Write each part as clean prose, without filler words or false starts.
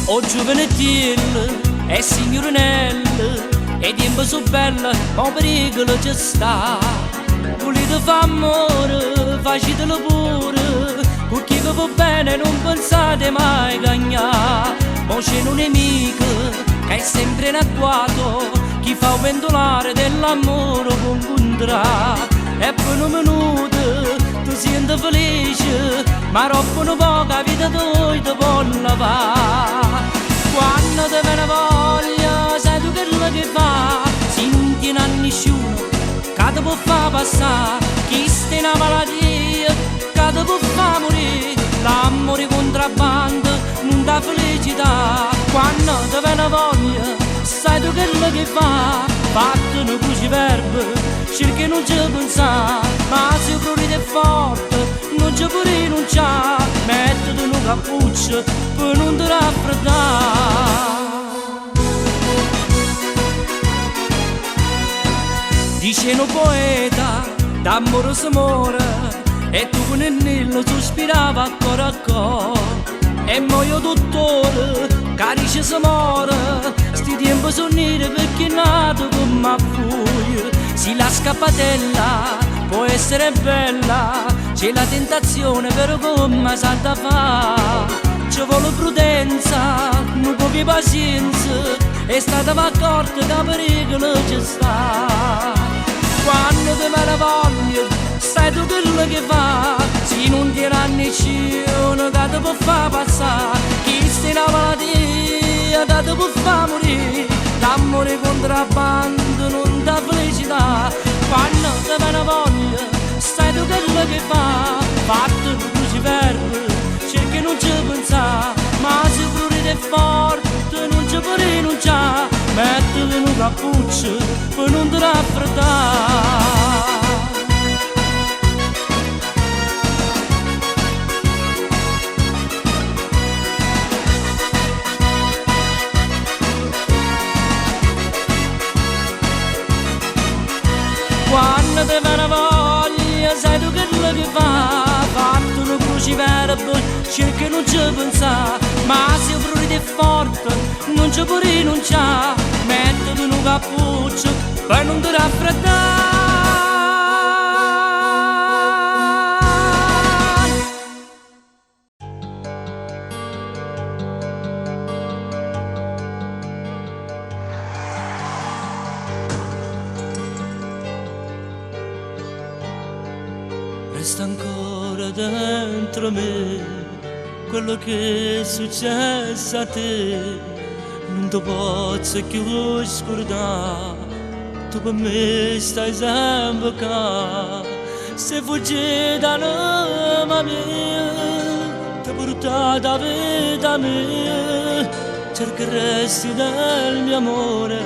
O giovanettil e signorinella, e tempo so bella, ma pericolo ci sta. Volete fa amore, facetelo pure, con chi vi va bene non pensate mai cagnà. Ma c'è un nemico che è sempre in agguato, chi fa pendolare dell'amore con contrà. E per un minuto tu senti felice, ma troppo poca vita tua ti può lavare. Quando ti viene voglia, sai tu quello che fa, se non tieni a nessuno che ti può far passare. Chi sta in una malattia che ti può far morire, l'amore contrabbando non dà felicità. Quando ti viene voglia, sai tu quello che fa, fatto un cruciverbo, cerchi non ci pensare, ma se prurito è forte non ci può rinunciare. Mettiti un cappuccio per non ti raffreddare. Dice un poeta d'amore si muore, e tu con il nillo sospirava a cuore. E mo io dottore, carice si muore, sti tempi sono neri perché è nato come a fuoco. Se la scappatella può essere bella, c'è la tentazione per come salta fa. Ci vuole prudenza, non pochi pazienza, e stata accorta che pericolo ci sta. Quando ti viene voglia, sai tu quello che fa, se non ti a nessuno che ti può far passare. Chi sta in una malattia che ti può far morire, l'amore contrabbando non dà felicità. Quando ti viene voglia, sai tu quello che fa, fatto un cruciverbo, cerchi non ci pensare, ma se prurito è forte non ci può rinunciare. Mettiti un cappuccio per non ti raffreddare. Quando ti viene voglia, sai tu quello che fa, fatto un cruciverbo, cerchi non ci pensare, ma se il prurito è forte non ci può rinunciare. Mettiti un cappuccio per non ti raffreddare. Resta ancora dentro me quello che è successo a te. Non ti posso più scordare, tu per me stai sempre qua. Se fuggi dall'anima mia, ti portai la vita mia, cercheresti del mio amore,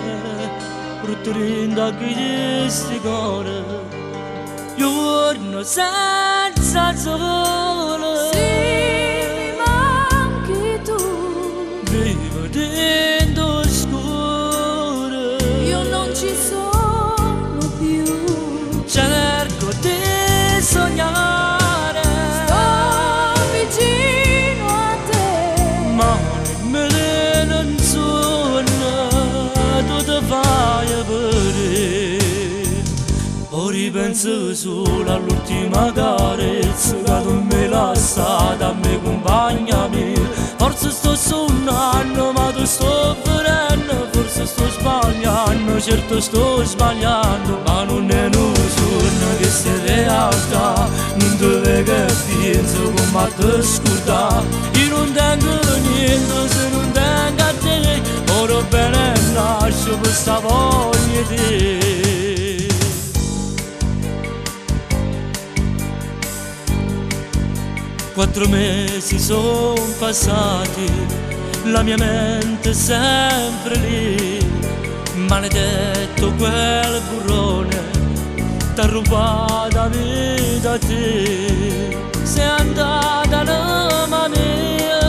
brutturando anche questi cuori. Giorno senza sole, se mi manchi tu, vivo dentro scuro. io non ci sono più. Cerco di sognare, Sto vicino a te, ma nemmeno non sono, tu ti fai vedere. Ora ripenso solo all'ultima carezza che tu mi lasciata a me compagna mia. Forse sto sognando ma tu sto venendo, forse sto sbagliando, certo sto sbagliando, ma non è un sogno che sia realtà. Non dove che penso come a te scordare, io non tengo niente se non tengo a te. Ora bene nasce questa voglia di te. 4 mesi son passati, la mia mente è sempre lì. Maledetto quel burrone, t'ha rubato la vita a te. Sei andata l'anima mia,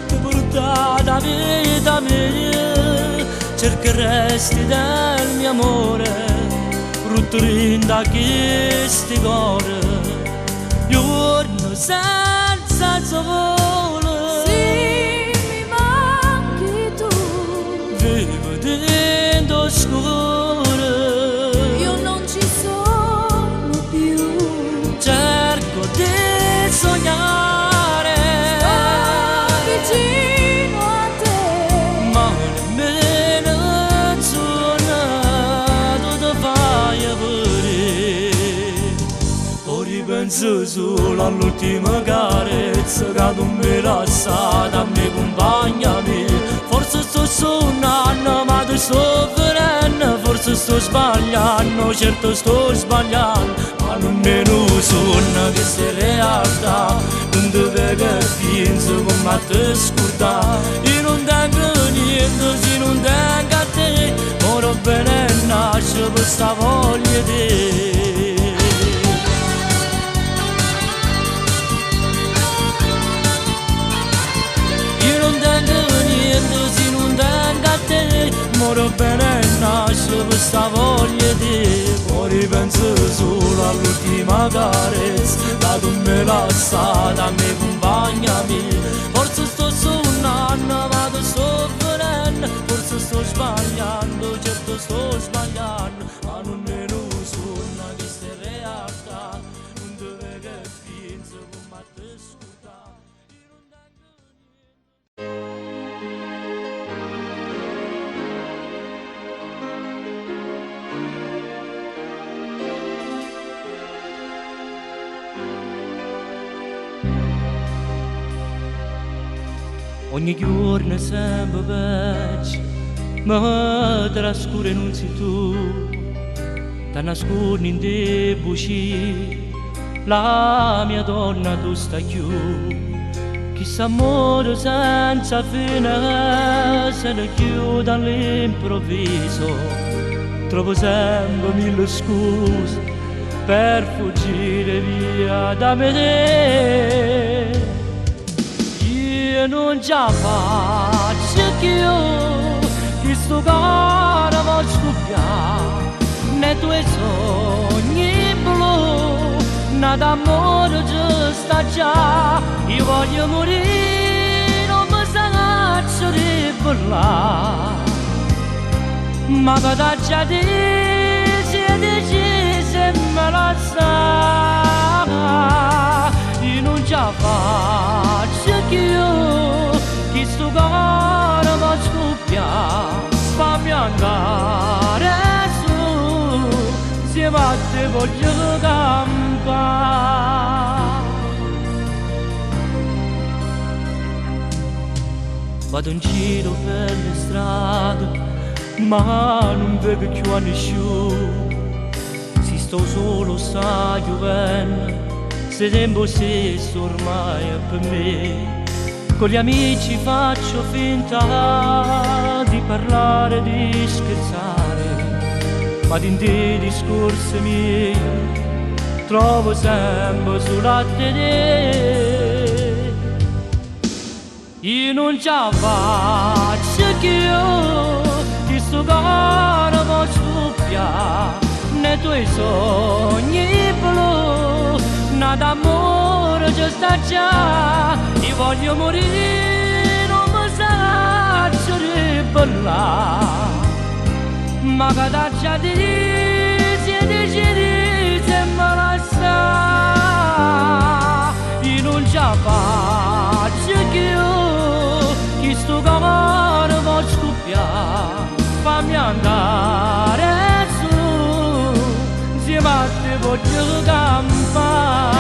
ti portata la vita mia. Cercheresti del mio amore, brutturando questi cuori. Giorno senza sole, se mi manchi penso solo all'ultima carezza che tu mi lasciate a me compagnami. Forse sto suonando ma ti sto venendo, forse sto sbagliando, certo sto sbagliando, ma non è un sogno che sia realtà, non deve che penso come ti scordare. Io non tengo niente se non tengo a te, ora bene nasce questa voglia di te. Moro bene nasce questa voglia di poi penso solo all'ultima carezza che tu mi lasciate a me compagnami. Forse sto suonando ma ti sto venendo, forse sto sbagliando, certo sto sbagliando, ma non è un sogno che sia realtà, non deve che penso come ti scordare. Ogni giorno sempre peggio, ma trascorre non sei tu, ti nascondi in te buci, la mia donna tu stai più. Chissà amore senza fine se ne chiude all'improvviso, trovo sempre mille scuse per fuggire via da me. Io non ce la faccio più, che sto cuore vuol scoppiare, nei tuoi sogni blu, né d'amore ci sta già. Io voglio morire, non mi saccio di parlare, ma che da già dici se me la sa. Io non ce la faccio più, che sto cuore va scoppiare, fammi andare su, insieme a te voglio campare. Vado in giro per le strade, ma non vedo più a nessuno, si sto solo sta giovane, se tempo stesso ormai è per me. Con gli amici faccio finta di parlare, di scherzare, ma in dei discorsi miei trovo sempre sulla te. Io non ce la faccio più, che sto cuore vuol scoppiare, nei tuoi sogni blu, né d'amore ci sta già. Io voglio morire, non mi saccio di parlare, ma che da già dici se me la sa. Io non ce la faccio più, che sto cuore vuol scoppiare, fammi andare su, insieme a te voglio campare.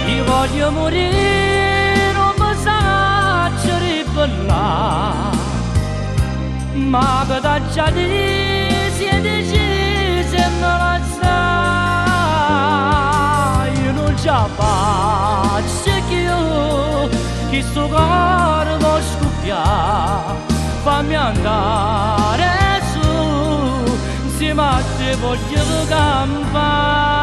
Io voglio morire, non mi saccio di parlare, ma che da già dici se me la sa. Io non ce la faccio più, che sto cuore vuol scoppiare, fammi andare su, insieme a te voglio campare.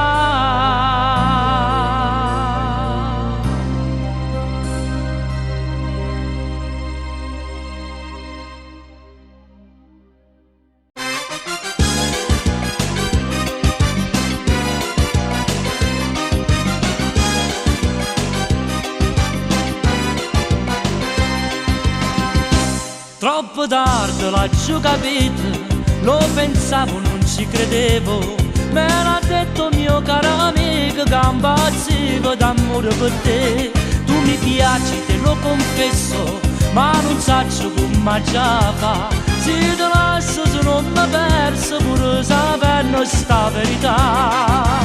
Troppo tardi l'ho capito, lo pensavo, non ci credevo. Me l'ha detto mio caro amico che impazzivo d'amore per te. Tu mi piaci, te lo confesso, ma non saggio come già fa. Se te lascio se non mi perso, pure sapendo sta verità.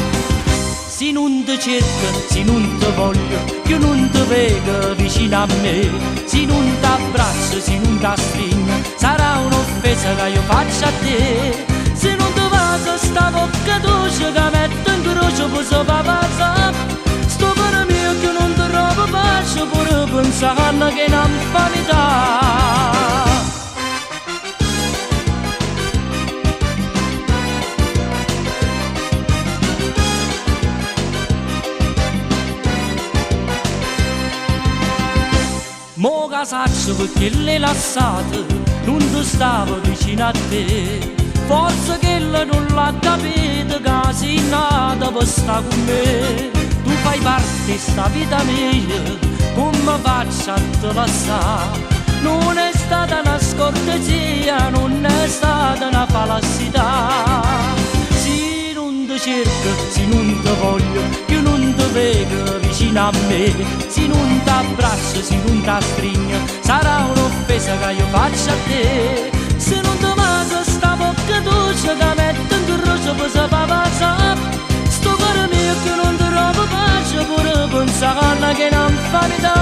Se non ti cerco, se non ti voglio, io non ti vedo vicino a me. Se non ti abbraccio, se non ti stringo, sarà un'offesa che io faccio a te. Se non ti vaso sta bocca dolce che metto in croce per sopravvivere, sto per me che non ti trovo pace, pure pensando che non fa metà. Mo che saccio perché l'hai lasciato, non ti stavo vicino a te. Forse che lei non l'ha capito che sei nata per stare con me. Tu fai parte di sta vita mia, come faccio a te lasciare? Non è stata una scortesia, non è stata una falsità. Se non ti cerco, se non ti voglio, io non ti vedo vicino a me. Se non ti abbraccio, se non ti stringo, sarà un'offesa che io faccio a te. Se non ti vaso sta bocca dolce che metto in croce per sopravvivere, sto cuore mio che non ti trovo pace, pure pensando che non fa metà.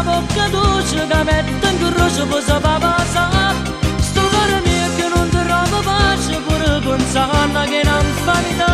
Bocca dolce che metto in croce per sopravvivere, sto cuore mio che non ti trovo pace, pure pensando che non fa metà.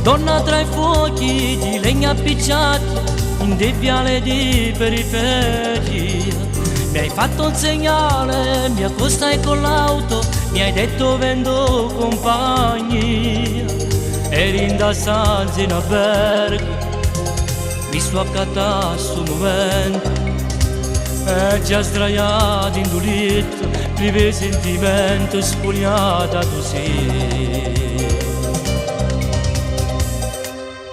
Donna tra i fuochi di legna appicciati in dei viale di periferia, mi hai fatto il segnale, mi accostai con l'auto, mi hai detto vendo compagnia. Eri in da stanza in albergo, mi sto accattando sto momento, e già sdraiato in un letto, vive sentimento spogliata così.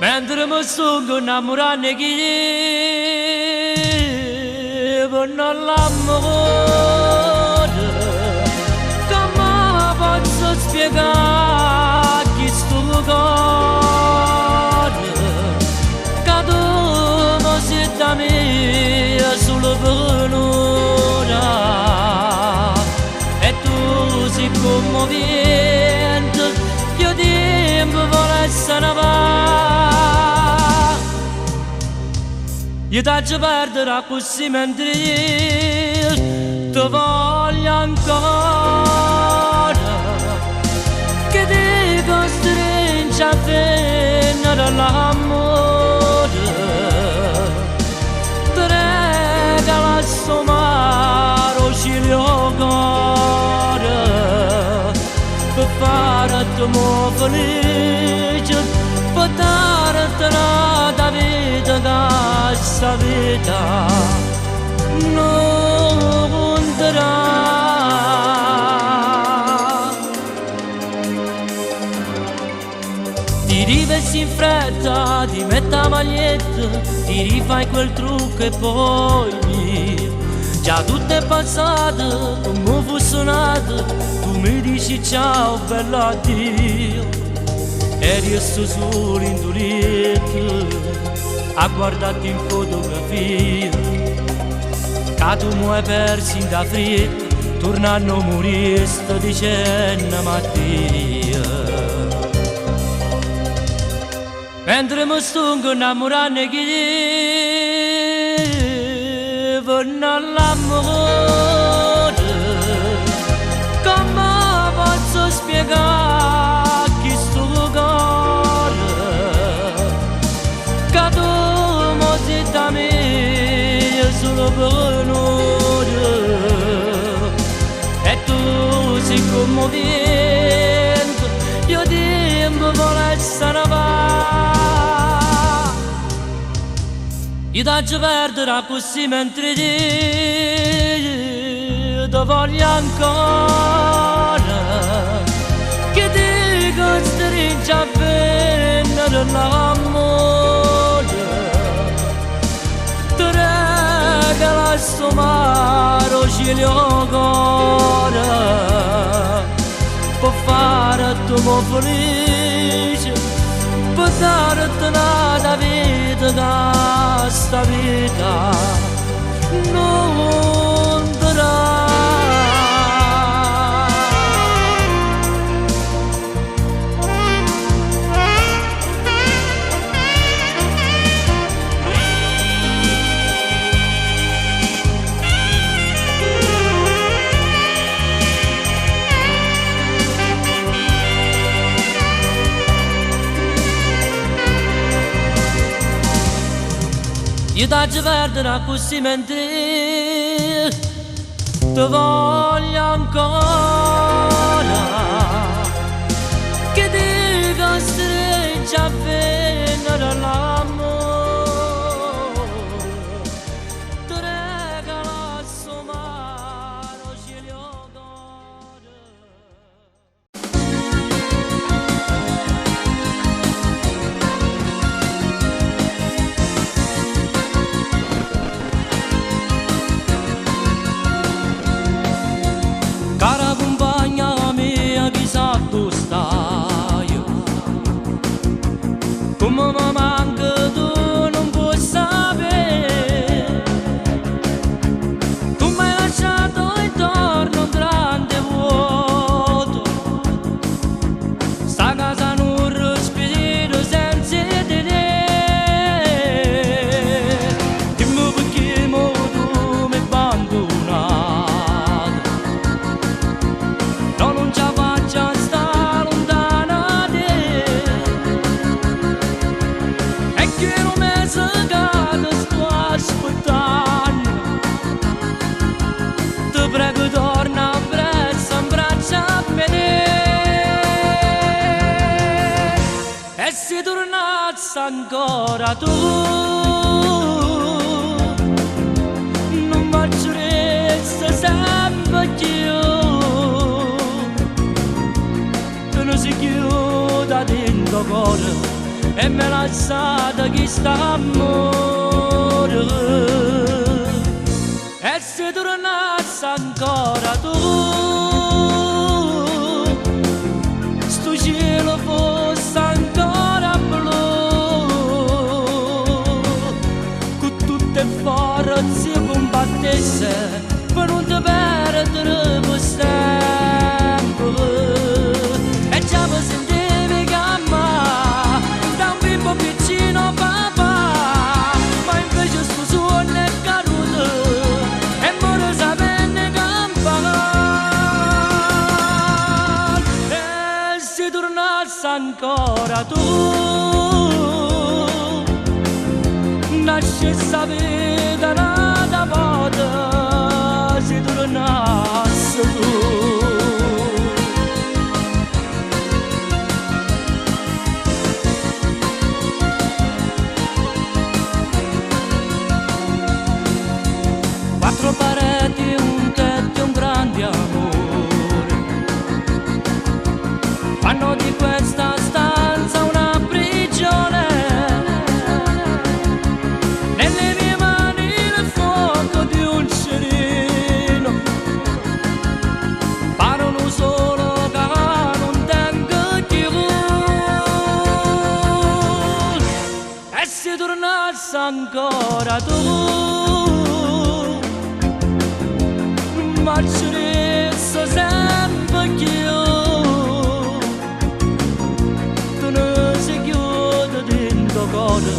Mentre mi sto innamorando chi non l'amore, come posso spiegare chi sto cuore, che tu mi sei da me solo per un'ora, e tu sei commovente, io tempo volesse ne va. Io t'aggia perdere così mentre io ti voglio ancora, che ti costringe a venire l'amore, ti regala sto mare cielo cuore, per farti mo felice, per darti la vita che sta vita non darà. Ti rivesti in fretta, ti metti la maglietta, ti rifai quel trucco e poi già tutto è passato, come fosse nato, tu mi dici ciao bello addio. E resto solo in tuo letto a guardarti in fotografia, che tu mi hai perso in da fretta, tornando a morire sto dicendo Mattia. Mentre mi sto innamorando chi torna all'amore. Come posso spiegare questo cuore che tu mi sei da me solo per onore, e tu sei come vento, io tempo vuole essere va. Io ti perderò così mentre ti voglio ancora, che ti costringe a vendere l'amore, ti regala sto mare cielo cuore, per fare tu mo felice, per darti una vita che sta vita non darà. Io ti perderò così mentre ti voglio ancora, che ti costringe a vendere l'amore, ti regala sto mare cielo cuore. Cara compagna mia, chissà tu stai, come mi manca tu non puoi sapere, tu mi hai lasciato intorno un grande vuoto, sta casa non respiro senza di te, dimmi perché mo tu mi abbandoni. E se tornassi ancora tu, non baceresti sempre più, tu non si chiuda dentro cuore e me lasciata chi sta amore. E se tornassi ancora tu, sto cielo fosse ancora blu, con tutte forze combattesse per non ti perdere per sempre. E già mi sentivi chiamare da un bimbo piccino papà, ma invece sto suono è caduto e ora sapendo campare. E se tornassi ancora tu, nasce sta vita nata volta, se tornassi tu. Quattro pareti, un tetto e un grande amore fanno di questa stanza una prigione. Nelle mie mani il fuoco di un cerino, parlano solo che non tengo più. E se tornassi ancora tu, marceresti sempre più, tu non si chiude dentro cuore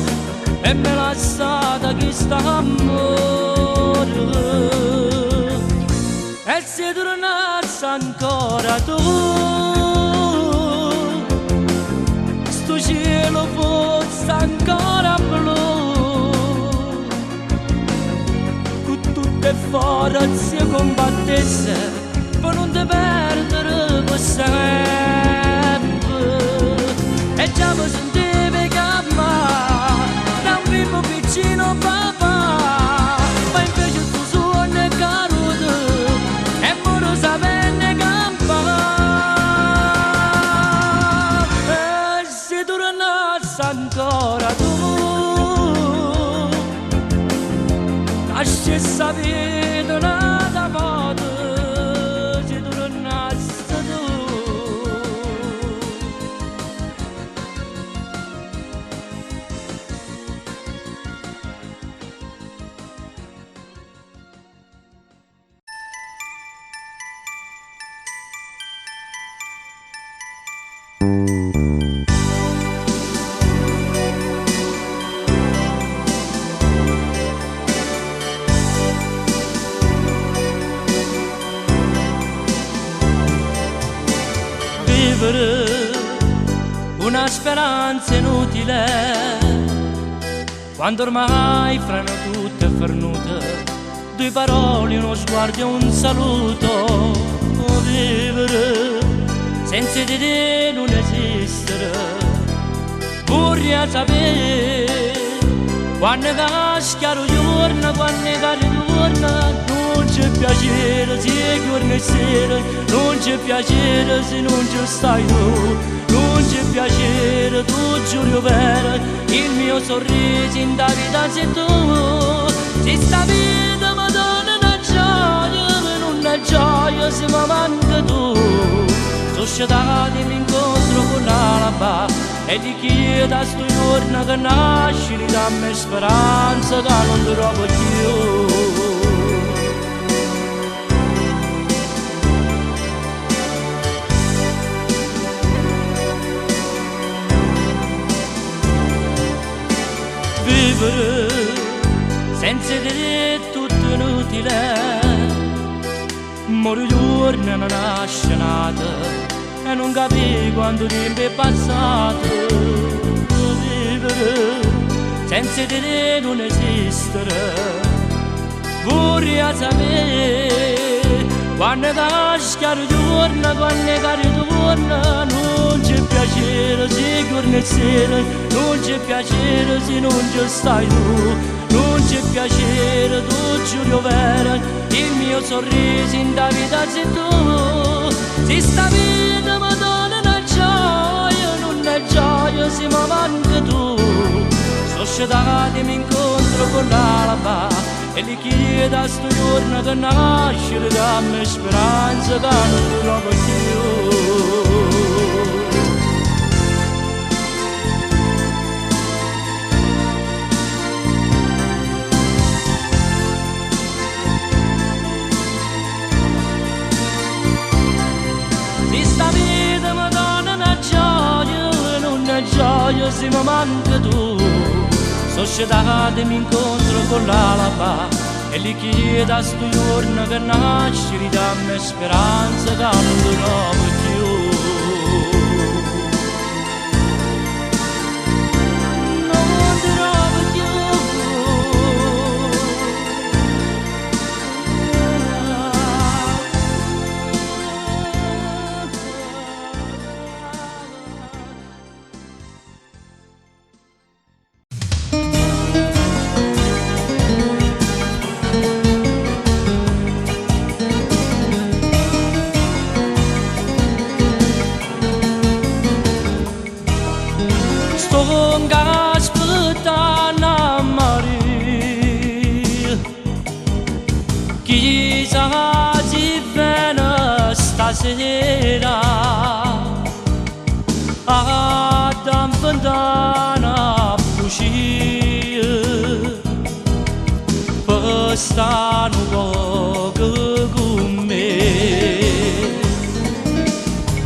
e me lasciata chi sta amore. d'amore e se tornassi ancora tu sto cielo fosse ancora blu con tutte le forze combattesse per non te perdere per sempre e già mi sentivi chiamare da un bimbo piccino papà ma invece tu suoni caruto e moro sapenne campare e se tornassi ancora tu la stessa vita nata modo se tornassi tu. Una speranza inutile quando ormai frano tutte fernute due parole, uno sguardo e un saluto vivere senza di te non esistere vorrei sapere quando casca il giorno quando cade il giorno non c'è piacere se giorno e sera non c'è piacere se non ci stai tu non c'è piacere tu giuro vero il mio sorriso in da vita sei tu se sta vita mi dona una gioia ma non è gioia se mi manca tu sono scettati mi incontro con l'alba e ti chiedo a sto giorno che nasci dammi speranza che non ti trovo più. Vivere senza di te è tutto inutile moro giorno non nasce nata e non capi quanto tempo è passato vivere senza di te non esistere vorrei sapere quando casca il giorno quando cade il giorno non c'è piacere se giorno e sera non c'è piacere se non ci stai tu non c'è piacere tu giuro vero il mio sorriso in da vita sei tu se sta vita mi dona una gioia non è gioia se mi manca tu sono scettati mi incontro con l'alba e li chiedo a sto giorno che nasce dammi speranza che non ti trovo più. Gioia se mi manca tu sono scettati mi incontro con l'alba e li chiedo a sto giorno che nasci dammi speranza che non ti trovo più non ti trovo più chissà se viene stasera a Dampandana uscire per stare un po' con me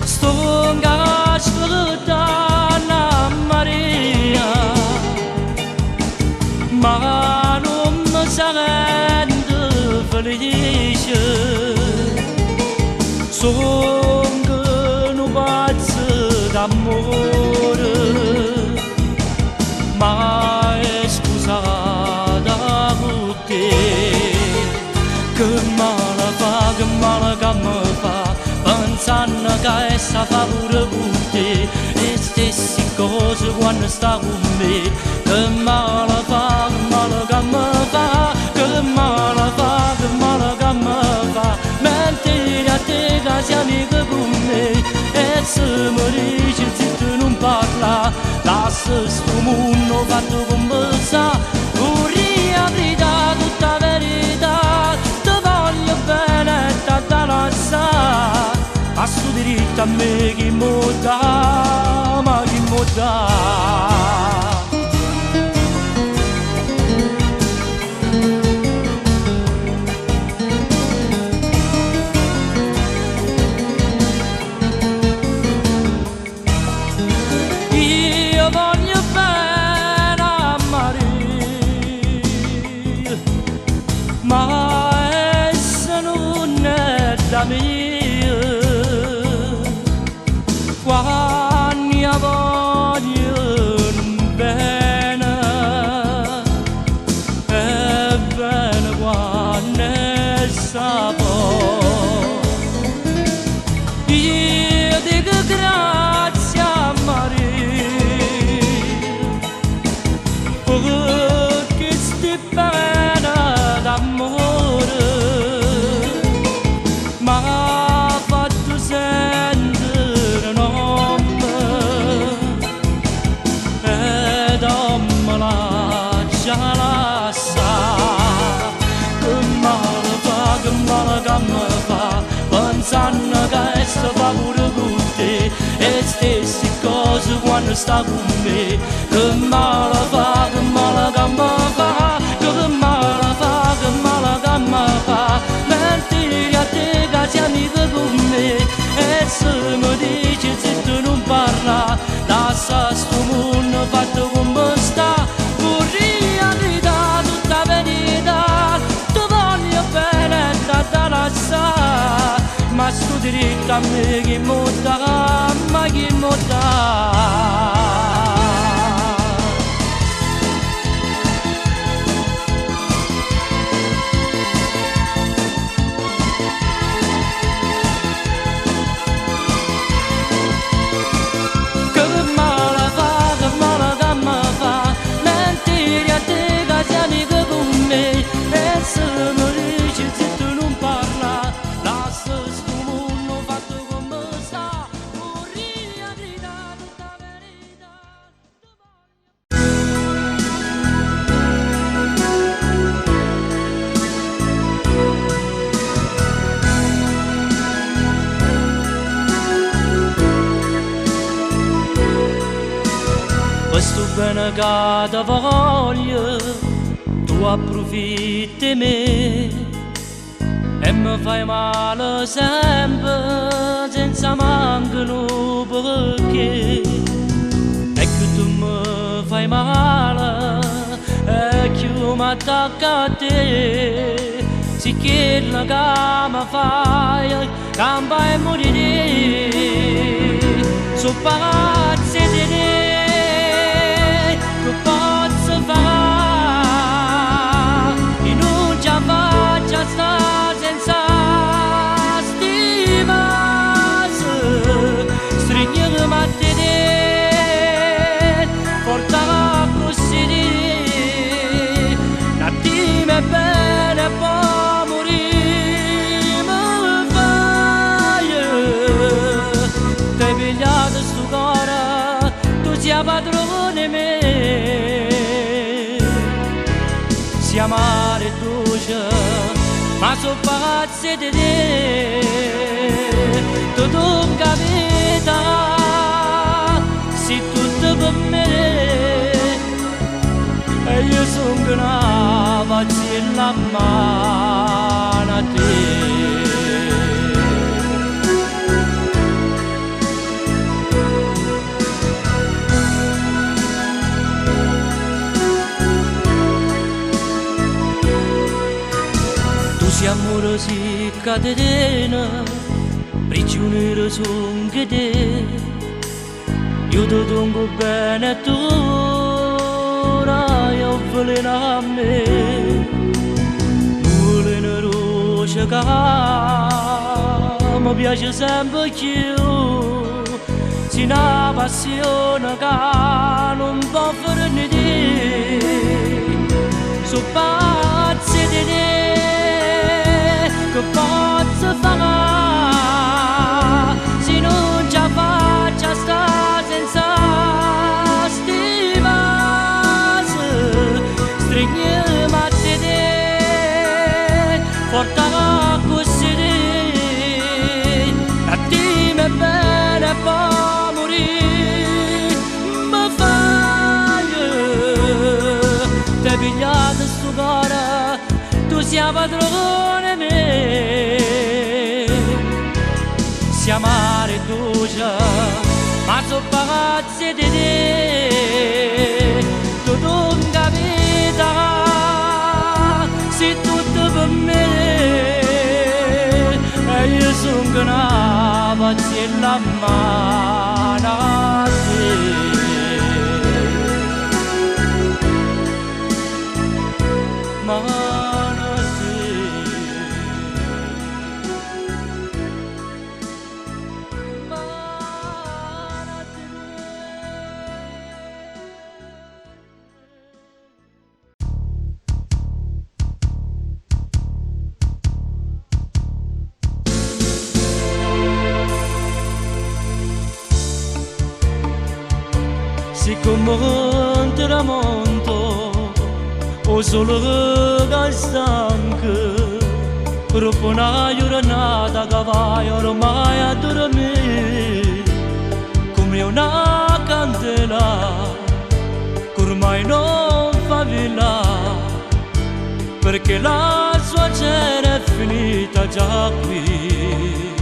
sto in aspettando Maria ma non mi sento sono pazzo d'amore, ma è scusata con te. Che male che mi fa, pensando che essa fa pure con te. Le stesse cose quando sta con me. Che male che mi fa, che male che mi fa. Mentire a te che sei amica con me. E se mi dici zitto non parla, lascia sto mondo fatto conversare. Vorrei aprire tutta verità, ti voglio bene e t'adda lasciare. Ma sto diritto a me chi mo dà, ma chi mo dà. Io voglio bene a Maria, ma essa non è da me. Quando io voglio bene, è bene quando essa può. Io dico grazie a Maria, perché sti bene d'amore, ma ha fatto sentire nome, e dammela già lasciare. Che male che mi fa, pensando che essa fa pure con te. E stesse cose quando sta con me. Che male che mi fa, che male che mi fa. Mentire a te che sei amica con me. E se mi dici zitto non parla, lascia sto mondo fatto come sta. Vorrei aprire tutta verità, ti voglio bene e t'adda lasciare. Ma sto diritto a me chi mo dà, ma chi mo dà. Questo bene che ti voglio, tu approfitti di me e mi fai male sempre senza mancare perché. E che tu mi fai male e che mi attacca a te. Si chiede che mi fai, campa e morire. So pazzi di te. Che posso fare? Io non ci faccio stare senza stima. Stringermi a te, porta così. Un attimo è bene e poi morire. Mi fai, ti pigliato sto cuore, tu sei padrone mio. Si amare dolce, ma so pazzi di te. Tu tocca vita, sei tutto per me. E io sono una pazzi la mano a te. Si amore si catena, giorni sono che te, io ti tengo bene tu, io voglio a me, voglio rosa che mi piace sempre più, si una passione che non può fare niente, sono pazzi di te, che posso fare? Porta così a te mi bene può morire ma fai te pigliato sto cuore tu sei padrone me siamo amare dolce ma sono pazzi di te tu non capita se tutto per me io sono una pazienza mano a te mano a te mano a te siccome un tramonto o solo che stanco dopo una giornata che vai ormai a dormire come una candela che ormai non fa villa perché la sua cena è finita già qui.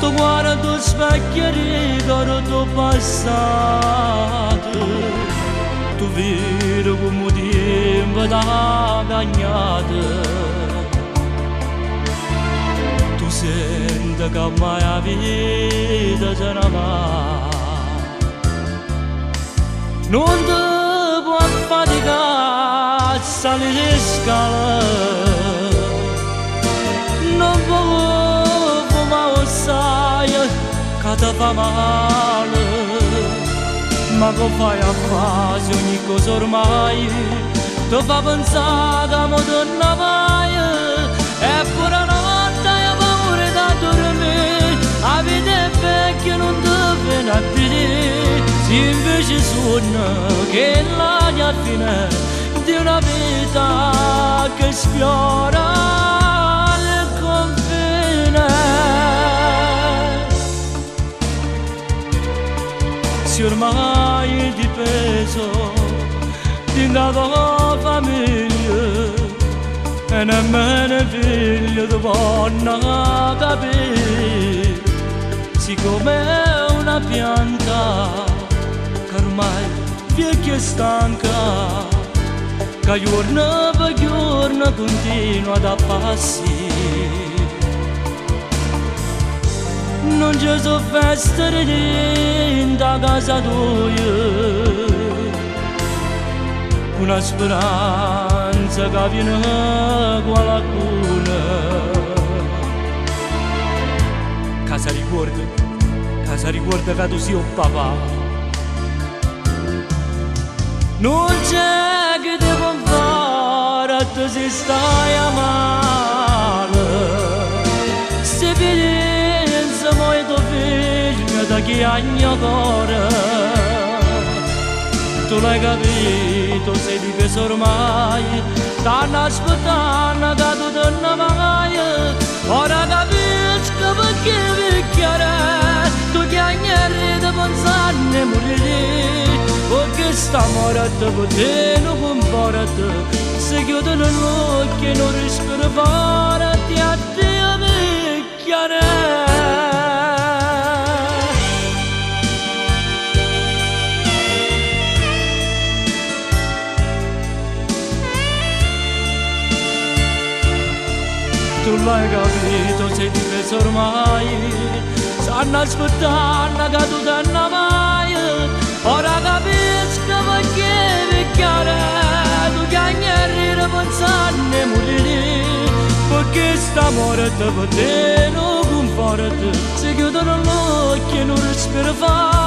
Tu guarda tu specchio e ricordo passato, tu vedi come tempo da cagnata, tu senti che mai la vita se ne va, non ti può faticare a salire le scale, non può che ti fa male, ma che fai a fare se ogni cosa ormai ti fa pensare che mi torna mai, eppure notte hai paura da dormire, la vita è vecchia non ti viene a dire, se invece sono che è la fine di una vita che sfiora il confine. Ormai di peso di una tua famiglia e nemmeno il figlio ti può capire siccome è una pianta che ormai vecchia e stanca che giorno per giorno continua ad appassire. Non ci sono feste in casa tua, una speranza che viene qualcuno. Casa ricorda che tu sei un papà. Non c'è che ti può fare se stai a male. Se vedi moi tuo figlio da chi ha il mio cuore, tu l'hai capito, sei di peso ormai, stanno aspettando che tu torni mai, ora capisco perché picchiare, tu chiagnerai di pensarne morire, perché sta morendo per te non comporta, se chiudono gli occhi e non riescono a fare, ti addio picchiare. Tu l'hai capito sei difesa ormai, stanno aspettando che tu te ne vai. Ora capisco perché picchiare, tu chiagneri pensando a morire, perché sta morte per te non conforta, si chiudono l'occhio e non respira fa.